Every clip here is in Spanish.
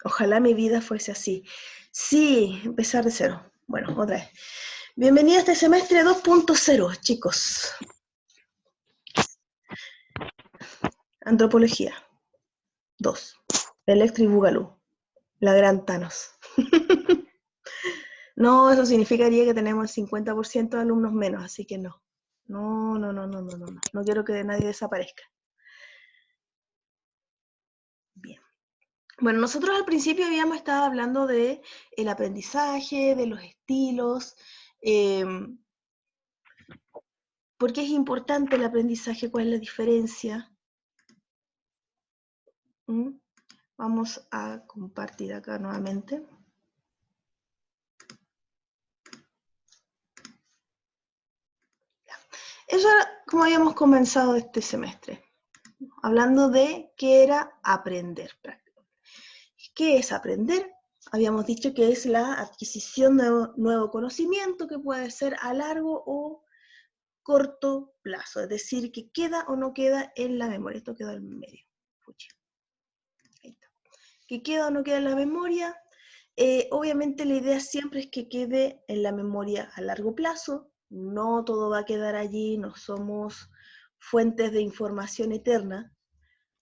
Ojalá mi vida fuese así. Sí, empezar de cero. Bueno, otra vez. Bienvenida a este semestre 2.0, chicos. Antropología 2. Electric Boogaloo. La gran Thanos. No, eso significaría que tenemos el 50% de alumnos menos, así que no. No. No quiero que nadie desaparezca. Bien. Bueno, nosotros al principio habíamos estado hablando de el aprendizaje, de los estilos, ¿por qué es importante el aprendizaje? ¿Cuál es la diferencia? Vamos a compartir acá nuevamente. Eso era como habíamos comenzado este semestre, hablando de qué era aprender. ¿Qué es aprender? Habíamos dicho que es la adquisición de nuevo conocimiento que puede ser a largo o corto plazo, es decir, que queda o no queda en la memoria. Esto quedó en medio. Ahí está. Que queda o no queda en la memoria. Obviamente la idea siempre es que quede en la memoria a largo plazo. No todo va a quedar allí, no somos fuentes de información eterna,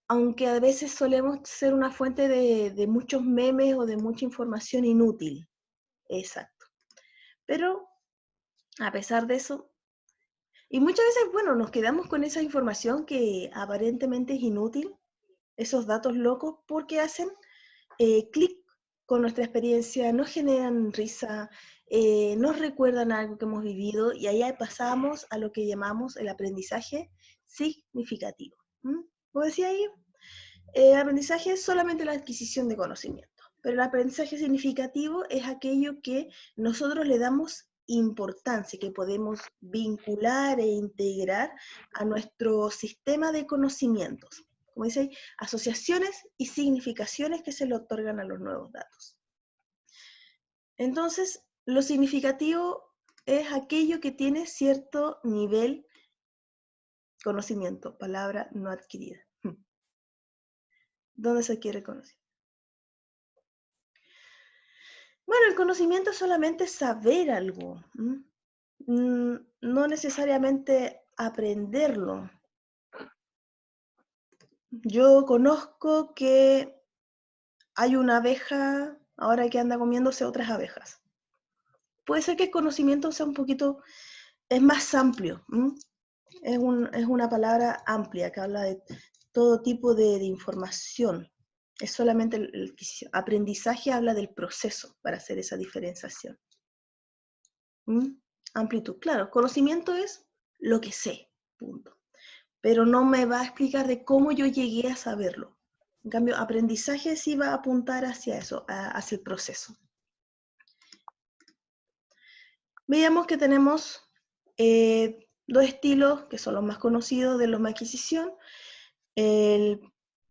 aunque a veces solemos ser una fuente de muchos memes o de mucha información inútil. Exacto. Pero a pesar de eso, y muchas veces, bueno, nos quedamos con esa información que aparentemente es inútil, esos datos locos, porque hacen clic con nuestra experiencia, nos generan risa, nos recuerdan algo que hemos vivido, y ahí pasamos a lo que llamamos el aprendizaje significativo. Como decía ahí, el aprendizaje es solamente la adquisición de conocimiento, pero el aprendizaje significativo es aquello que nosotros le damos importancia, que podemos vincular e integrar a nuestro sistema de conocimientos. Como dice ahí, asociaciones y significaciones que se le otorgan a los nuevos datos. Entonces, lo significativo es aquello que tiene cierto nivel de conocimiento, palabra no adquirida. ¿Dónde se adquiere el conocimiento? Bueno, el conocimiento es solamente saber algo, no necesariamente aprenderlo. Yo conozco que hay una abeja ahora que anda comiéndose otras abejas. Puede ser que el conocimiento sea un poquito, es más amplio. Es una palabra amplia que habla de todo tipo de información. Es solamente el aprendizaje, habla del proceso para hacer esa diferenciación. Amplitud, claro, conocimiento es lo que sé, punto. Pero no me va a explicar de cómo yo llegué a saberlo. En cambio, aprendizaje sí va a apuntar hacia eso, hacia el proceso. Veamos que tenemos dos estilos que son los más conocidos de los de adquisición. El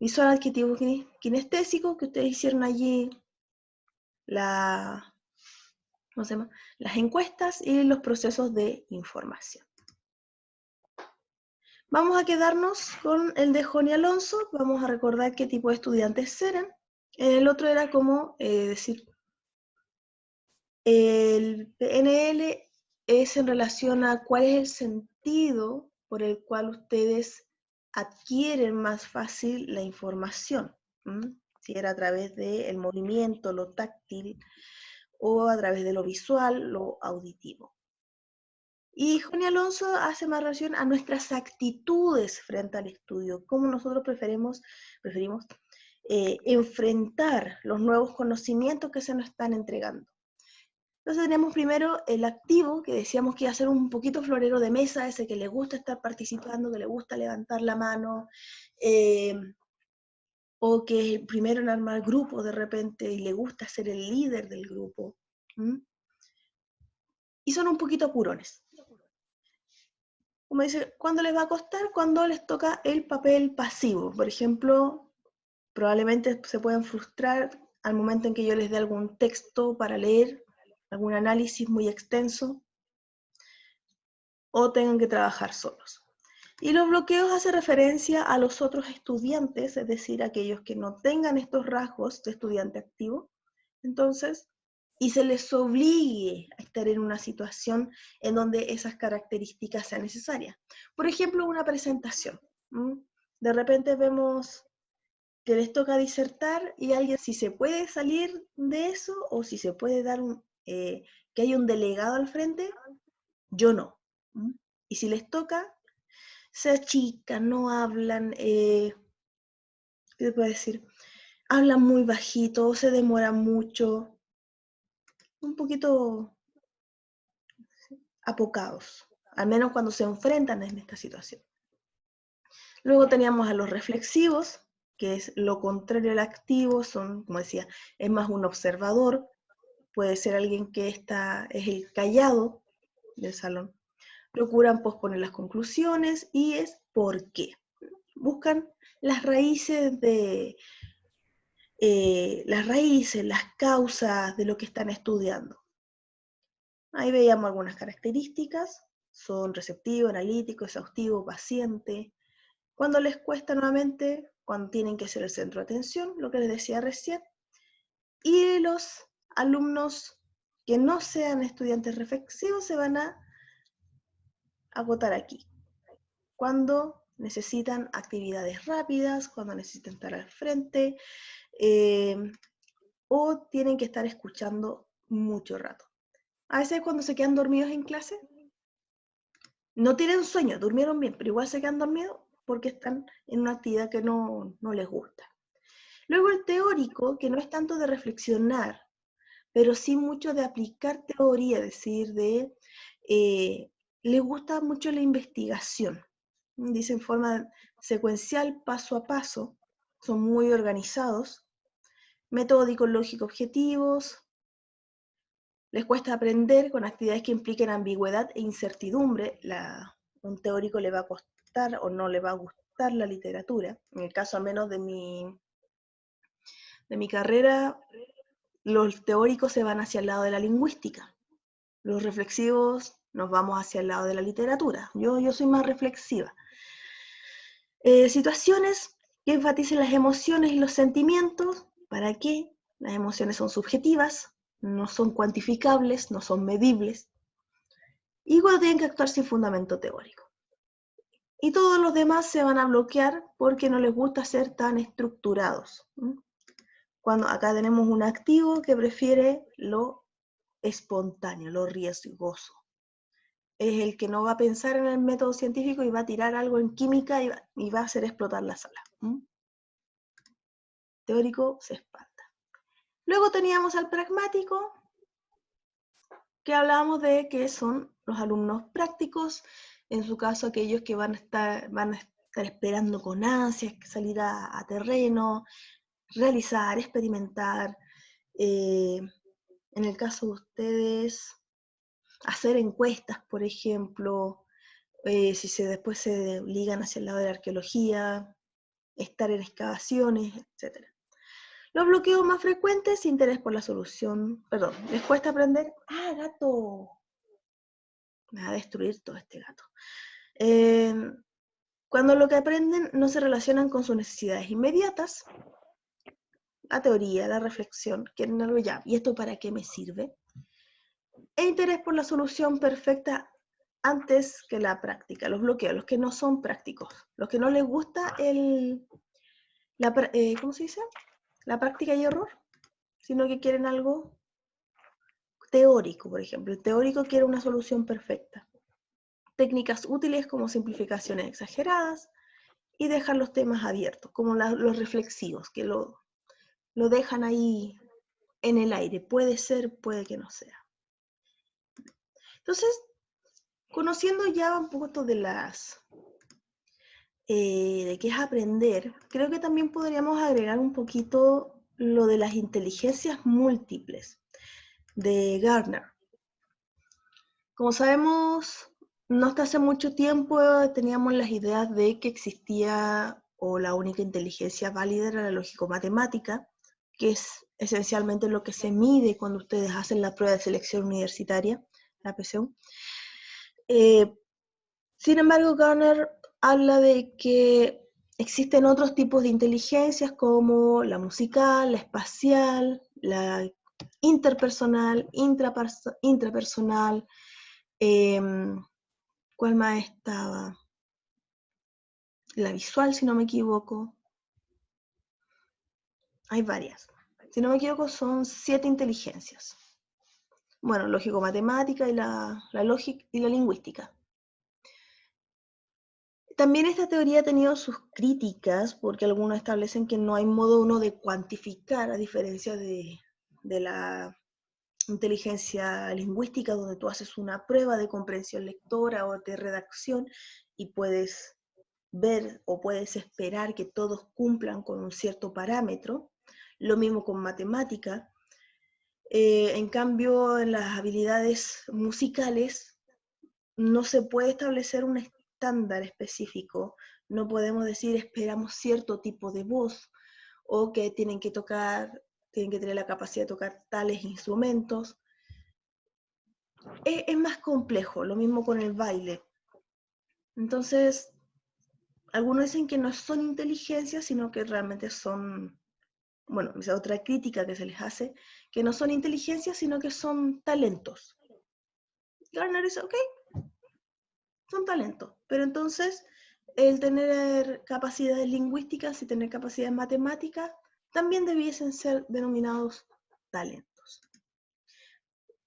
visual adquisitivo kinestésico, que ustedes hicieron allí las encuestas, y los procesos de información. Vamos a quedarnos con el de Joni Alonso, vamos a recordar qué tipo de estudiantes eran. El otro era como decir, el PNL es en relación a cuál es el sentido por el cual ustedes adquieren más fácil la información. Si era a través del movimiento, lo táctil, o a través de lo visual, lo auditivo. Y Joni Alonso hace más relación a nuestras actitudes frente al estudio, cómo nosotros preferimos enfrentar los nuevos conocimientos que se nos están entregando. Entonces tenemos primero el activo, que decíamos que iba a ser un poquito florero de mesa, ese que le gusta estar participando, que le gusta levantar la mano, o que es el primero en armar grupo de repente y le gusta ser el líder del grupo. Y son un poquito apurones. Como dice, ¿cuándo les va a costar? Cuando les toca el papel pasivo. Por ejemplo, probablemente se puedan frustrar al momento en que yo les dé algún texto para leer, algún análisis muy extenso, o tengan que trabajar solos. Y los bloqueos hacen referencia a los otros estudiantes, es decir, aquellos que no tengan estos rasgos de estudiante activo. Entonces, y se les obligue a estar en una situación en donde esas características sean necesarias. Por ejemplo, una presentación. De repente vemos que les toca disertar y alguien si se puede salir de eso o si se puede dar que haya un delegado al frente, yo no. Y si les toca, se achican, no hablan, ¿qué te puedo decir? Hablan muy bajito, se demoran mucho, un poquito apocados, al menos cuando se enfrentan en esta situación. Luego teníamos a los reflexivos, que es lo contrario al activo, son, como decía, es más un observador, puede ser alguien que es el callado del salón. Procuran posponer las conclusiones y es por qué. Buscan las raíces, las causas de lo que están estudiando. Ahí veíamos algunas características, son receptivo, analítico, exhaustivo, paciente. Cuando les cuesta nuevamente, cuando tienen que ser el centro de atención, lo que les decía recién. Y los alumnos que no sean estudiantes reflexivos se van a agotar aquí. Cuando necesitan actividades rápidas, cuando necesitan estar al frente, o tienen que estar escuchando mucho rato. A veces cuando se quedan dormidos en clase, no tienen sueño, durmieron bien, pero igual se quedan dormidos porque están en una actividad que no les gusta. Luego el teórico, que no es tanto de reflexionar, pero sí mucho de aplicar teoría, es decir, les gusta mucho la investigación. Dice en forma secuencial, paso a paso, son muy organizados, metódicos, lógicos, objetivos. Les cuesta aprender con actividades que impliquen ambigüedad e incertidumbre. Un teórico le va a costar o no le va a gustar la literatura. En el caso al menos de mi carrera, los teóricos se van hacia el lado de la lingüística. Los reflexivos nos vamos hacia el lado de la literatura. Yo soy más reflexiva. Situaciones que enfaticen las emociones y los sentimientos. ¿Para qué? Las emociones son subjetivas, no son cuantificables, no son medibles. Y cuando tienen que actuar sin fundamento teórico. Y todos los demás se van a bloquear porque no les gusta ser tan estructurados. Cuando acá tenemos un activo que prefiere lo espontáneo, lo riesgoso. Es el que no va a pensar en el método científico y va a tirar algo en química y va a hacer explotar la sala. Teórico se espanta. Luego teníamos al pragmático, que hablábamos de que son los alumnos prácticos, en su caso aquellos que van a estar esperando con ansias salir a terreno, realizar, experimentar. En el caso de ustedes, hacer encuestas, por ejemplo, si después se ligan hacia el lado de la arqueología, estar en excavaciones, etc. Los bloqueos más frecuentes, interés por la solución, perdón, les cuesta aprender. ¡Ah, gato! Me va a destruir todo este gato. Cuando lo que aprenden no se relacionan con sus necesidades inmediatas, la teoría, la reflexión, quieren algo ya, ¿y esto para qué me sirve? E interés por la solución perfecta antes que la práctica, los bloqueos, los que no son prácticos, los que no les gusta ¿cómo se dice? La práctica y error, sino que quieren algo teórico, por ejemplo. El teórico quiere una solución perfecta. Técnicas útiles como simplificaciones exageradas y dejar los temas abiertos, como los reflexivos, que lo dejan ahí en el aire. Puede ser, puede que no sea. Entonces, conociendo ya un poco de qué es aprender, creo que también podríamos agregar un poquito lo de las inteligencias múltiples de Gardner. Como sabemos, no hasta hace mucho tiempo teníamos las ideas de que existía o la única inteligencia válida era la lógico-matemática, que es esencialmente lo que se mide cuando ustedes hacen la prueba de selección universitaria, la PSU. Sin embargo, Gardner habla de que existen otros tipos de inteligencias como la musical, la espacial, la interpersonal, intrapersonal, ¿cuál más estaba? La visual, si no me equivoco. Hay varias. Si no me equivoco, son 7 inteligencias. Bueno, lógico-matemática y la lógica y la lingüística. También esta teoría ha tenido sus críticas porque algunos establecen que no hay modo uno de cuantificar, a diferencia de la inteligencia lingüística, donde tú haces una prueba de comprensión lectora o de redacción y puedes ver o puedes esperar que todos cumplan con un cierto parámetro. Lo mismo con matemática. En cambio, en las habilidades musicales no se puede establecer un estándar específico. No podemos decir esperamos cierto tipo de voz o que tienen que tener la capacidad de tocar tales instrumentos. Es más complejo, lo mismo con el baile. Entonces, algunos dicen que no son inteligencias, sino que realmente son, bueno, esa otra crítica que se les hace, que no son inteligencias, sino que son talentos. Garner dice, ok, son talentos, pero entonces el tener capacidades lingüísticas y tener capacidades matemáticas también debiesen ser denominados talentos.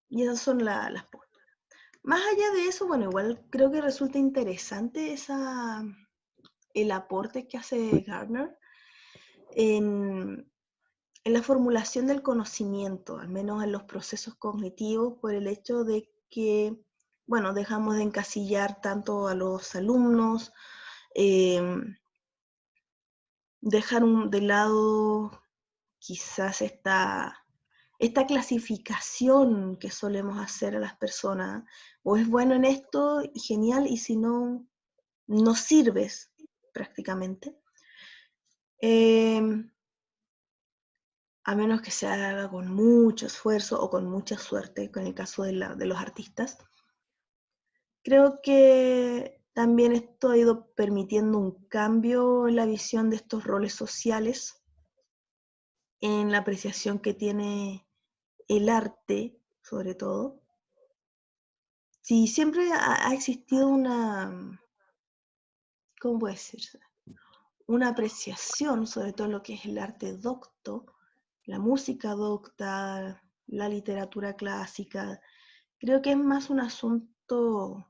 Y esas son las posturas. Más allá de eso, bueno, igual creo que resulta interesante el aporte que hace Gardner en la formulación del conocimiento, al menos en los procesos cognitivos, por el hecho de que, bueno, dejamos de encasillar tanto a los alumnos, dejar de lado quizás esta clasificación que solemos hacer a las personas, o es bueno en esto, genial, y si no, no sirves prácticamente. A menos que se haga con mucho esfuerzo o con mucha suerte, con el caso de los artistas. Creo que también esto ha ido permitiendo un cambio en la visión de estos roles sociales, en la apreciación que tiene el arte, sobre todo. Sí, siempre ha existido ¿cómo puede decirse? Una apreciación sobre todo lo que es el arte docto, la música docta, la literatura clásica. Creo que es más un asunto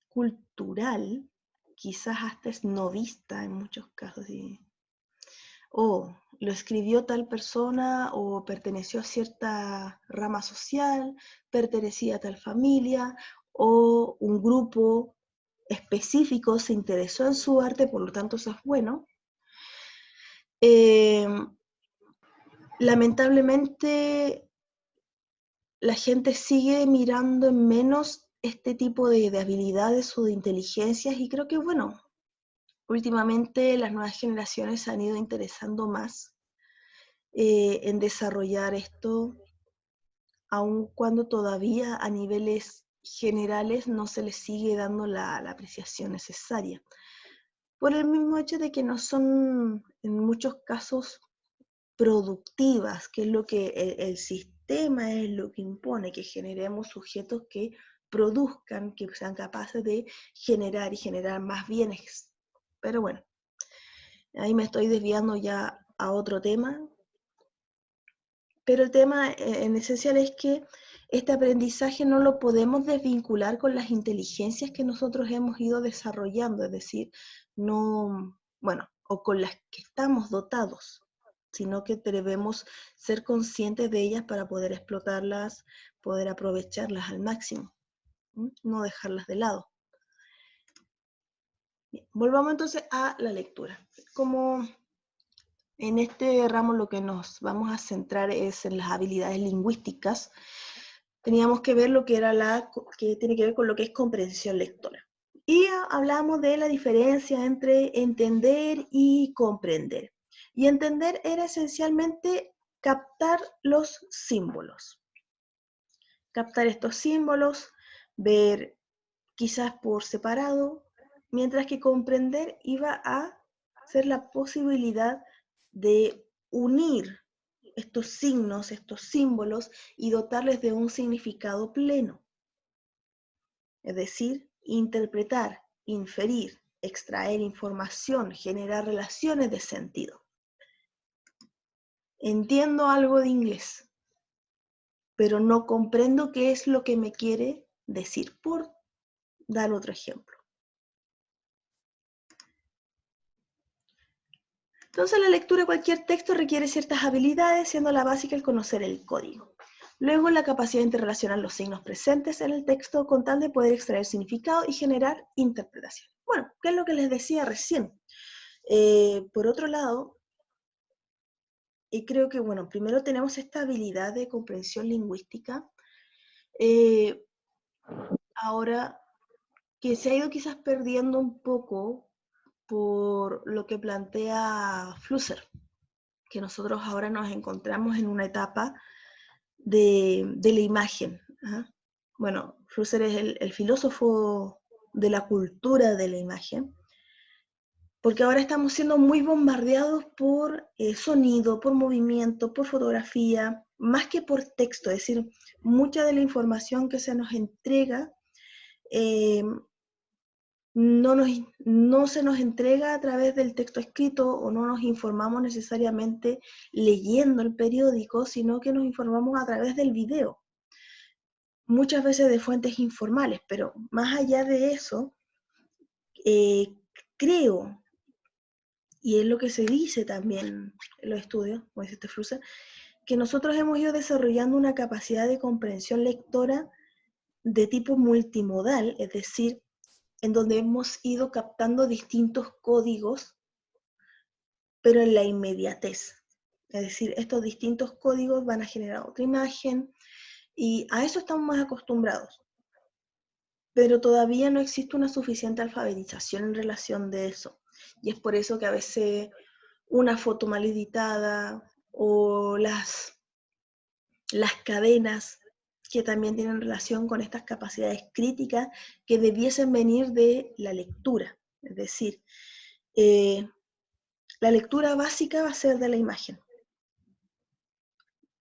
cultural, quizás hasta esnovista en muchos casos. O lo escribió tal persona o perteneció a cierta rama social, pertenecía a tal familia o un grupo específico se interesó en su arte, por lo tanto eso es bueno. Lamentablemente la gente sigue mirando en menos este tipo de habilidades o de inteligencias y creo que bueno, últimamente las nuevas generaciones se han ido interesando más en desarrollar esto, aun cuando todavía a niveles generales no se les sigue dando la apreciación necesaria. Por el mismo hecho de que no son en muchos casos productivas, que es lo que el sistema es lo que impone, que generemos sujetos que produzcan, que sean capaces de generar y generar más bienes. Pero bueno, ahí me estoy desviando ya a otro tema, pero el tema en esencial es que este aprendizaje no lo podemos desvincular con las inteligencias que nosotros hemos ido desarrollando, es decir, no, bueno, o con las que estamos dotados, sino que debemos ser conscientes de ellas para poder explotarlas, poder aprovecharlas al máximo, no dejarlas de lado. Bien, volvamos entonces a la lectura. Como en este ramo lo que nos vamos a centrar es en las habilidades lingüísticas, teníamos que ver lo que era que tiene que ver con lo que es comprensión lectora. Y hablamos de la diferencia entre entender y comprender. Y entender era esencialmente captar los símbolos. Captar estos símbolos, ver quizás por separado, mientras que comprender iba a ser la posibilidad de unir estos signos, estos símbolos, y dotarles de un significado pleno. Es decir, interpretar, inferir, extraer información, generar relaciones de sentido. Entiendo algo de inglés, pero no comprendo qué es lo que me quiere decir, por dar otro ejemplo. Entonces, la lectura de cualquier texto requiere ciertas habilidades, siendo la básica el conocer el código. Luego, la capacidad de interrelacionar los signos presentes en el texto con tal de poder extraer significado y generar interpretación. Bueno, ¿qué es lo que les decía recién? Por otro lado, y creo que, bueno, primero tenemos esta habilidad de comprensión lingüística, ahora que se ha ido quizás perdiendo un poco por lo que plantea Flusser, que nosotros ahora nos encontramos en una etapa de la imagen. ¿Ah? Bueno, Flusser es el filósofo de la cultura de la imagen, porque ahora estamos siendo muy bombardeados por sonido, por movimiento, por fotografía, más que por texto. Es decir, mucha de la información que se nos entrega no se nos entrega a través del texto escrito, o no nos informamos necesariamente leyendo el periódico, sino que nos informamos a través del video, muchas veces de fuentes informales. Pero más allá de eso, creo, y es lo que se dice también en los estudios, como dice este Flusser, que nosotros hemos ido desarrollando una capacidad de comprensión lectora de tipo multimodal, es decir, en donde hemos ido captando distintos códigos, pero en la inmediatez. Es decir, estos distintos códigos van a generar otra imagen, y a eso estamos más acostumbrados. Pero todavía no existe una suficiente alfabetización en relación de eso. Y es por eso que a veces una foto mal editada, o las cadenas, que también tienen relación con estas capacidades críticas que debiesen venir de la lectura. Es decir, la lectura básica va a ser de la imagen.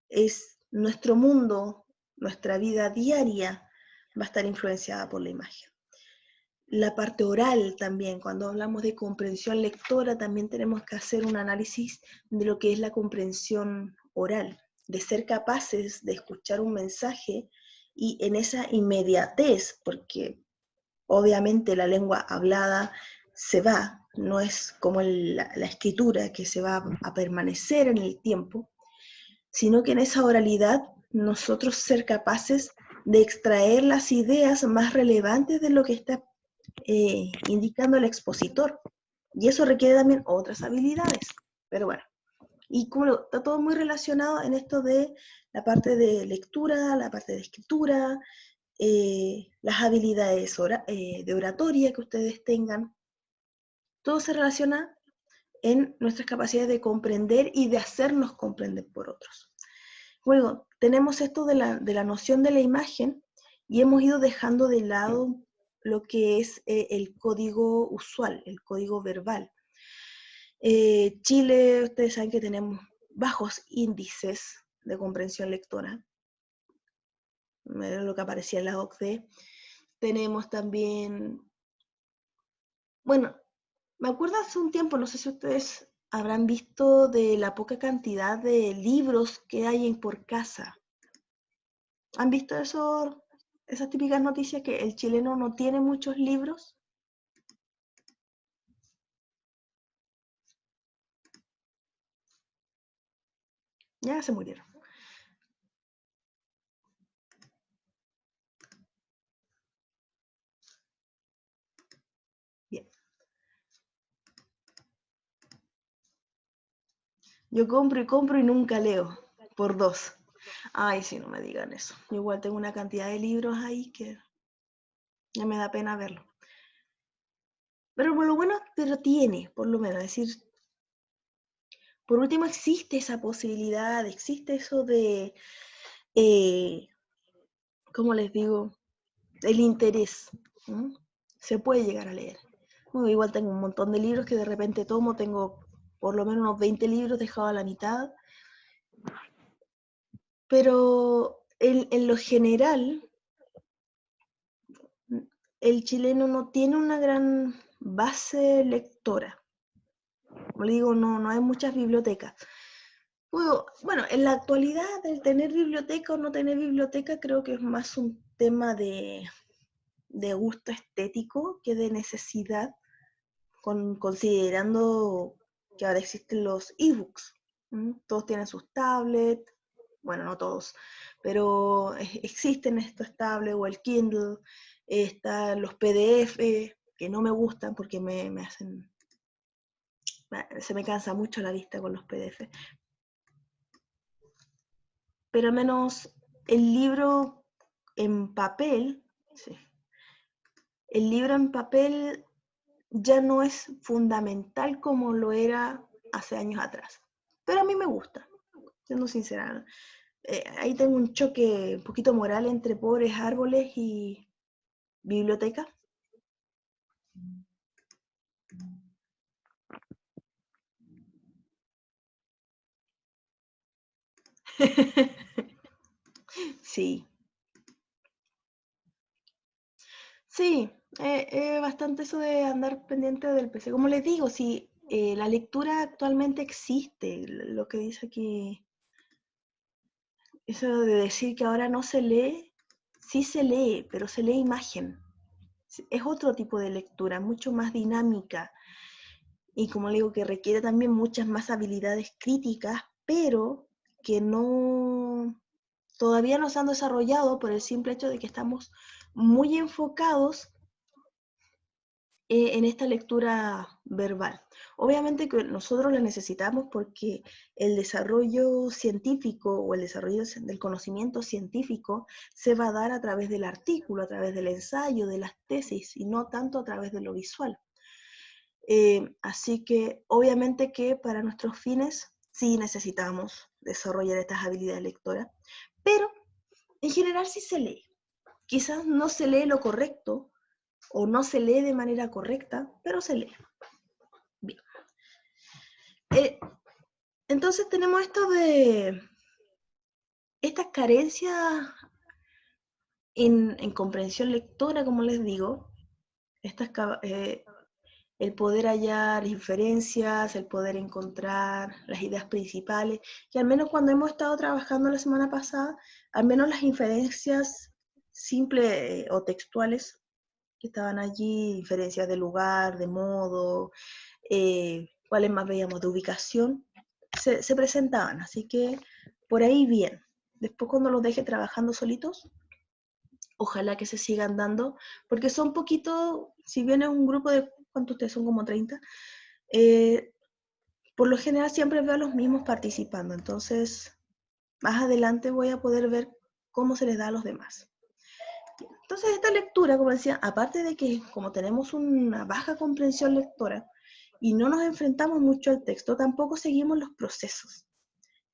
Es nuestro mundo, nuestra vida diaria va a estar influenciada por la imagen. La parte oral también, cuando hablamos de comprensión lectora, también tenemos que hacer un análisis de lo que es la comprensión oral, de ser capaces de escuchar un mensaje y en esa inmediatez, porque obviamente la lengua hablada se va, no es como la escritura que se va a permanecer en el tiempo, sino que en esa oralidad nosotros ser capaces de extraer las ideas más relevantes de lo que está indicando el expositor. Y eso requiere también otras habilidades. Pero bueno, y como está todo muy relacionado en esto de la parte de lectura, la parte de escritura, las habilidades de oratoria que ustedes tengan, todo se relaciona en nuestras capacidades de comprender y de hacernos comprender por otros. Luego, tenemos esto de la noción de la imagen, y hemos ido dejando de lado lo que es el código usual, el código verbal. Chile, ustedes saben que tenemos bajos índices de comprensión lectora, lo que aparecía en la OCDE. Tenemos también, bueno, me acuerdo hace un tiempo, no sé si ustedes habrán visto de la poca cantidad de libros que hay por casa. ¿Han visto eso, esas típicas noticias que el chileno no tiene muchos libros? Ya se murieron. Bien. Yo compro y nunca leo, por dos. Ay, sí, no me digan eso. Yo igual tengo una cantidad de libros ahí que ya me da pena verlo. Pero por lo bueno, pero tiene, por lo menos, es decir, por último existe esa posibilidad, existe eso de, ¿cómo les digo? El interés. ¿No? Se puede llegar a leer. Bueno, igual tengo un montón de libros que de repente tomo, tengo por lo menos unos 20 libros dejados a la mitad. Pero en lo general, el chileno no tiene una gran base lectora. Como le digo, no hay muchas bibliotecas. Bueno, en la actualidad, el tener biblioteca o no tener biblioteca creo que es más un tema de gusto estético que de necesidad, considerando que ahora existen los ebooks. Todos tienen sus tablets, bueno, no todos, pero existen estos tablets o el Kindle, están los PDF, que no me gustan porque se me cansa mucho la vista con los PDF. Pero al menos el libro en papel, sí, el libro en papel ya no es fundamental como lo era hace años atrás. Pero a mí me gusta, siendo sincera. Ahí tengo un choque un poquito moral entre pobres árboles y biblioteca. Sí, sí, bastante eso de andar pendiente del PC. Como les digo, sí, la lectura actualmente existe. Lo que dice aquí, eso de decir que ahora no se lee, sí se lee, pero se lee imagen. Es otro tipo de lectura, mucho más dinámica. Y como le digo, que requiere también muchas más habilidades críticas, pero que no todavía no se han desarrollado por el simple hecho de que estamos muy enfocados en esta lectura verbal. Obviamente que nosotros la necesitamos porque el desarrollo científico o el desarrollo del conocimiento científico se va a dar a través del artículo, a través del ensayo, de las tesis, y no tanto a través de lo visual. Así que obviamente que para nuestros fines sí necesitamos desarrollar estas habilidades lectoras, pero en general sí se lee. Quizás no se lee lo correcto o no se lee de manera correcta, pero se lee. Bien. Entonces tenemos esto de estas carencias en comprensión lectora, como les digo, estas, el poder hallar inferencias, el poder encontrar las ideas principales, y al menos cuando hemos estado trabajando la semana pasada, al menos las inferencias simples o textuales que estaban allí, inferencias de lugar, de modo, cuáles más veíamos de ubicación, se presentaban, así que por ahí bien. Después cuando los deje trabajando solitos, ojalá que se sigan dando, porque son poquito, si bien es un grupo de, ¿cuántos ustedes son? Como 30, por lo general siempre veo a los mismos participando, entonces más adelante voy a poder ver cómo se les da a los demás. Entonces esta lectura, como decía, aparte de que como tenemos una baja comprensión lectora y no nos enfrentamos mucho al texto, tampoco seguimos los procesos,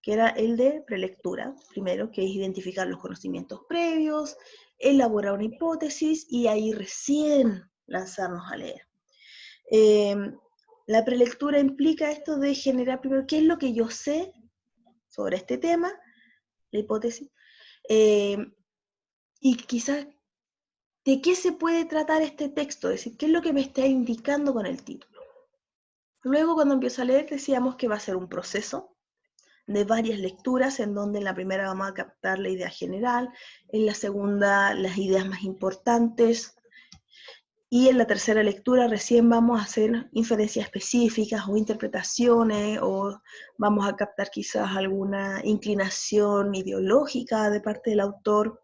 que era el de prelectura, primero, que es identificar los conocimientos previos, elaborar una hipótesis y ahí recién lanzarnos a leer. La prelectura implica esto de generar primero qué es lo que yo sé sobre este tema, la hipótesis, y quizás de qué se puede tratar este texto, es decir, qué es lo que me está indicando con el título. Luego, cuando empiezo a leer, decíamos que va a ser un proceso de varias lecturas, en donde en la primera vamos a captar la idea general, en la segunda las ideas más importantes, y en la tercera lectura recién vamos a hacer inferencias específicas o interpretaciones, o vamos a captar quizás alguna inclinación ideológica de parte del autor.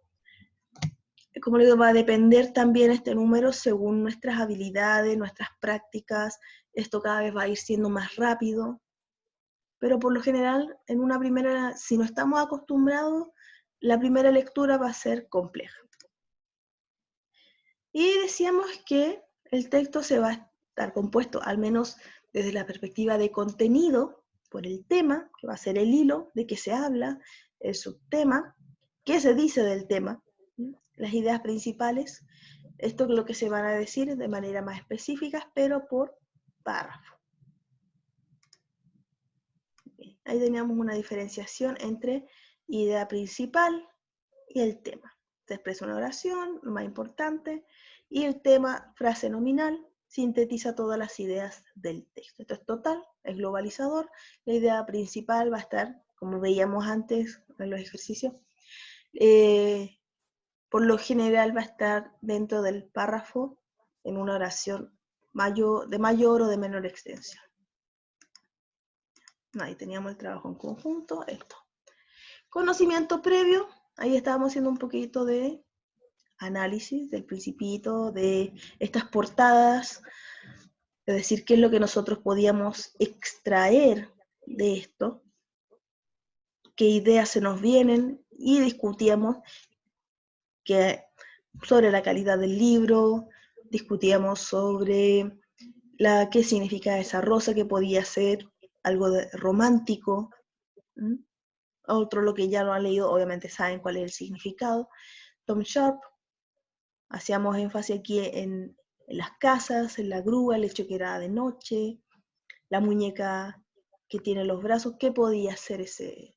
Como le digo, va a depender también este número según nuestras habilidades, nuestras prácticas. Esto cada vez va a ir siendo más rápido, pero por lo general, en una primera, si no estamos acostumbrados, la primera lectura va a ser compleja. Y decíamos que el texto se va a estar compuesto, al menos desde la perspectiva de contenido, por el tema, que va a ser el hilo de qué se habla, el subtema, qué se dice del tema, las ideas principales, Esto es lo que se van a decir de manera más específica, pero por párrafo. Ahí teníamos una diferenciación entre idea principal y el tema. Se expresa una oración, lo más importante, y el tema, frase nominal, sintetiza todas las ideas del texto. Esto es total, es globalizador. La idea principal va a estar, como veíamos antes en los ejercicios, por lo general va a estar dentro del párrafo en una oración de mayor o de menor extensión. Ahí teníamos el trabajo en conjunto, esto. Conocimiento previo, ahí estábamos haciendo un poquito de análisis del principito, de estas portadas, es decir, qué es lo que nosotros podíamos extraer de esto, qué ideas se nos vienen, y discutíamos sobre la calidad del libro, discutíamos sobre qué significa esa rosa, que podía ser algo romántico. Otro, lo que ya lo han leído, obviamente saben cuál es el significado. Tom Sharp, hacíamos énfasis aquí en las casas, en la grúa, el hecho que era de noche, la muñeca que tiene los brazos, ¿qué podía ser ese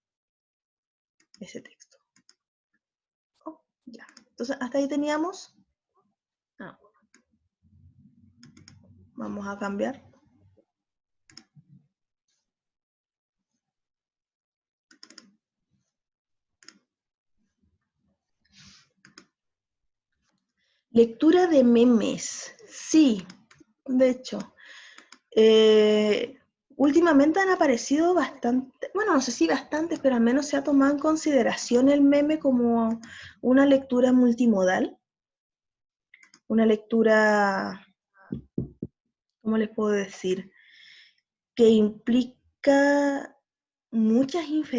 texto? Oh, ya. Entonces, hasta ahí teníamos. Vamos a cambiar. Lectura de memes. Sí, de hecho. Últimamente han aparecido bastante, bueno, no sé si bastantes, pero al menos se ha tomado en consideración el meme como una lectura multimodal. Una lectura, ¿cómo les puedo decir? Que implica muchas inferencias